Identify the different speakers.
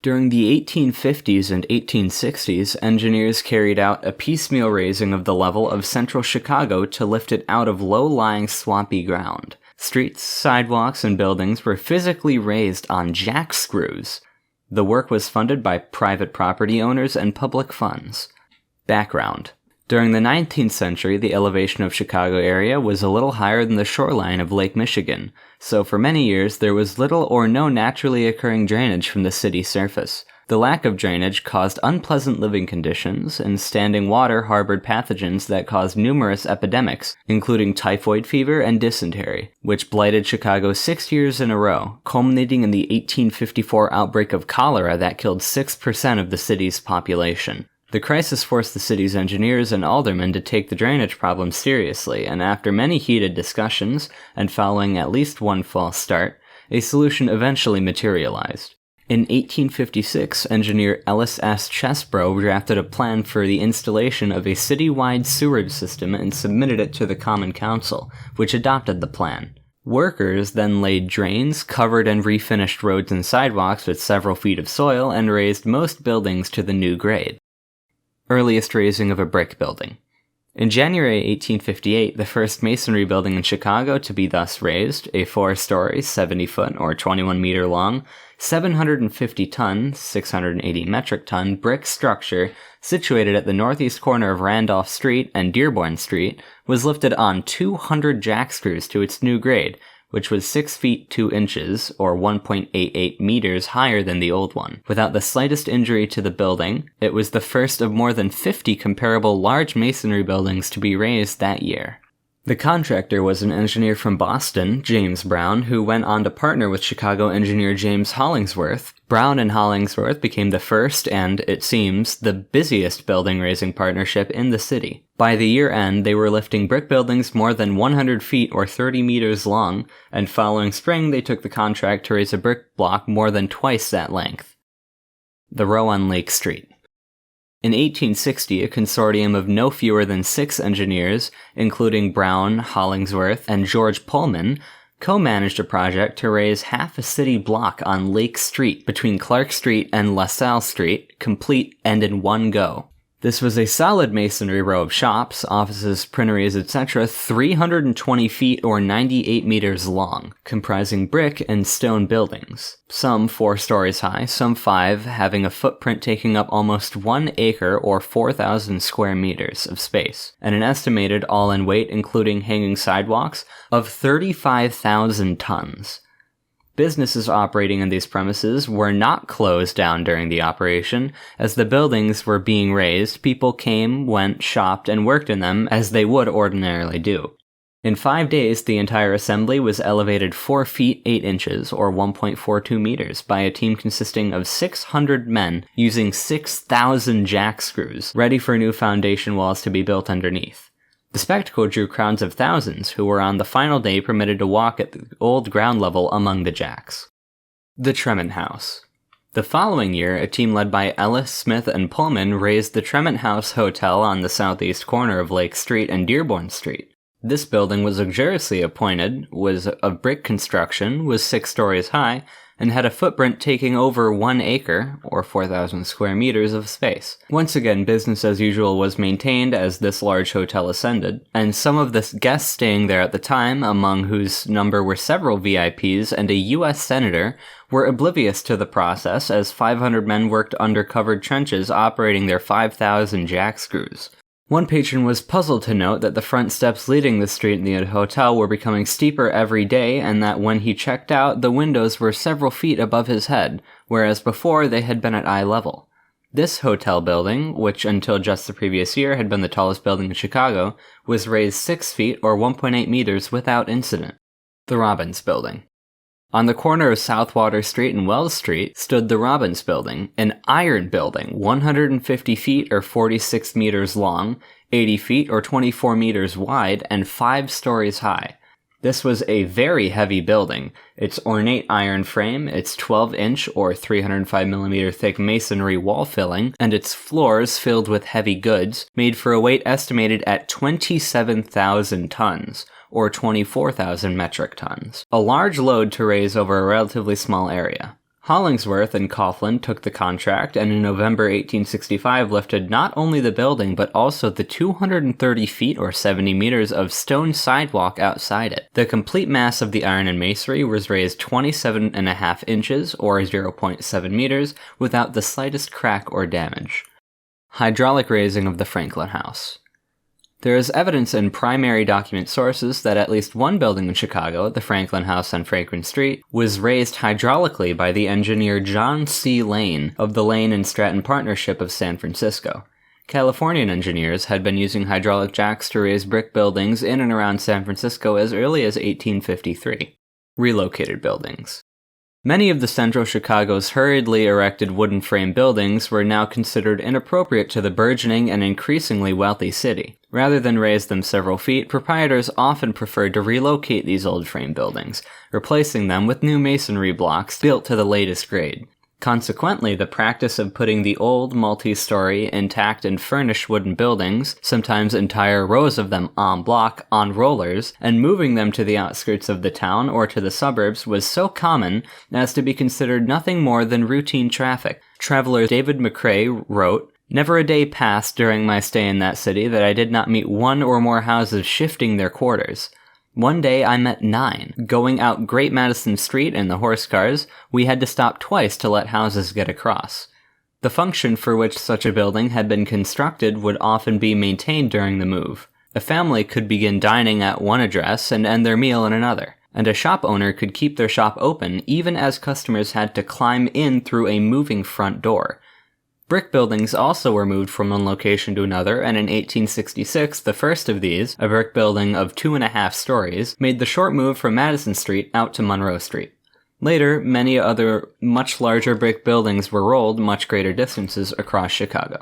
Speaker 1: During the 1850s and 1860s, engineers carried out a piecemeal raising of the level of central Chicago to lift it out of low-lying swampy ground. Streets, sidewalks, and buildings were physically raised on jack screws. The work was funded by private property owners and public funds. Background. During the 19th century, the elevation of Chicago area was a little higher than the shoreline of Lake Michigan, so for many years there was little or no naturally occurring drainage from the city surface. The lack of drainage caused unpleasant living conditions, and standing water harbored pathogens that caused numerous epidemics, including typhoid fever and dysentery, which blighted Chicago 6 years in a row, culminating in the 1854 outbreak of cholera that killed 6% of the city's population. The crisis forced the city's engineers and aldermen to take the drainage problem seriously, and after many heated discussions, and following at least one false start, a solution eventually materialized. In 1856, engineer Ellis S. Chesbrough drafted a plan for the installation of a city-wide sewerage system and submitted it to the Common Council, which adopted the plan. Workers then laid drains, covered and refinished roads and sidewalks with several feet of soil, and raised most buildings to the new grade. Earliest raising of a brick building. In January 1858, the first masonry building in Chicago to be thus raised, a 4-story, 70-foot or 21-meter long, 750-ton, 680 metric ton brick structure situated at the northeast corner of Randolph Street and Dearborn Street, was lifted on 200 jack screws to its new grade, which was 6 feet 2 inches, or 1.88 meters higher than the old one. Without the slightest injury to the building, it was the first of more than 50 comparable large masonry buildings to be raised that year. The contractor was an engineer from Boston, James Brown, who went on to partner with Chicago engineer James Hollingsworth. Brown and Hollingsworth became the first and, it seems, the busiest building-raising partnership in the city. By the year end, they were lifting brick buildings more than 100 feet or 30 meters long, and following spring they took the contract to raise a brick block more than twice that length. The row on Lake Street. In 1860, a consortium of no fewer than 6 engineers, including Brown, Hollingsworth, and George Pullman, co-managed a project to raise half a city block on Lake Street between Clark Street and LaSalle Street, complete and in one go. This was a solid masonry row of shops, offices, printeries, etc., 320 feet or 98 meters long, comprising brick and stone buildings, some 4 stories high, some 5, having a footprint taking up almost 1 acre or 4,000 square meters of space, and an estimated all-in weight, including hanging sidewalks, of 35,000 tons. Businesses operating in these premises were not closed down during the operation. As the buildings were being raised, people came, went, shopped, and worked in them as they would ordinarily do. In 5 days, the entire assembly was elevated 4 feet 8 inches, or 1.42 meters, by a team consisting of 600 men using 6,000 jack screws, ready for new foundation walls to be built underneath. The spectacle drew crowds of thousands who were on the final day permitted to walk at the old ground level among the jacks. The Tremont House. The following year, a team led by Ellis, Smith, and Pullman raised the Tremont House Hotel on the southeast corner of Lake Street and Dearborn Street. This building was luxuriously appointed, was of brick construction, was 6 stories high, and had a footprint taking over 1 acre, or 4,000 square meters of space. Once again, business as usual was maintained as this large hotel ascended, and some of the guests staying there at the time, among whose number were several VIPs and a U.S. senator, were oblivious to the process as 500 men worked under covered trenches operating their 5,000 jack screws. One patron was puzzled to note that the front steps leading the street in the hotel were becoming steeper every day, and that when he checked out, the windows were several feet above his head, whereas before they had been at eye level. This hotel building, which until just the previous year had been the tallest building in Chicago, was raised 6 feet or 1.8 meters without incident. The Robbins Building. On the corner of Southwater Street and Wells Street stood the Robbins Building, an iron building 150 feet or 46 meters long, 80 feet or 24 meters wide, and 5 stories high. This was a very heavy building. Its ornate iron frame, its 12-inch or 305mm thick masonry wall filling, and its floors filled with heavy goods made for a weight estimated at 27,000 tons, or 24,000 metric tons. A large load to raise over a relatively small area. Hollingsworth and Coughlin took the contract and in November 1865 lifted not only the building but also the 230 feet or 70 meters of stone sidewalk outside it. The complete mass of the iron and masonry was raised 27.5 inches or 0.7 meters without the slightest crack or damage. Hydraulic raising of the Franklin House. There is evidence in primary document sources that at least one building in Chicago, the Franklin House on Franklin Street, was raised hydraulically by the engineer John C. Lane of the Lane and Stratton Partnership of San Francisco. Californian engineers had been using hydraulic jacks to raise brick buildings in and around San Francisco as early as 1853. Relocated buildings. Many of the central Chicago's hurriedly erected wooden frame buildings were now considered inappropriate to the burgeoning and increasingly wealthy city. Rather than raise them several feet, proprietors often preferred to relocate these old frame buildings, replacing them with new masonry blocks built to the latest grade. Consequently, the practice of putting the old, multi-story, intact and furnished wooden buildings, sometimes entire rows of them en bloc, on rollers, and moving them to the outskirts of the town or to the suburbs was so common as to be considered nothing more than routine traffic. Traveler David McCrae wrote, "Never a day passed during my stay in that city that I did not meet one or more houses shifting their quarters. One day I met 9. Going out Great Madison Street in the horse cars, we had to stop twice to let houses get across." The function for which such a building had been constructed would often be maintained during the move. A family could begin dining at one address and end their meal in another, and a shop owner could keep their shop open even as customers had to climb in through a moving front door. Brick buildings also were moved from one location to another, and in 1866, the first of these, a brick building of 2.5 stories, made the short move from Madison Street out to Monroe Street. Later, many other much larger brick buildings were rolled much greater distances across Chicago.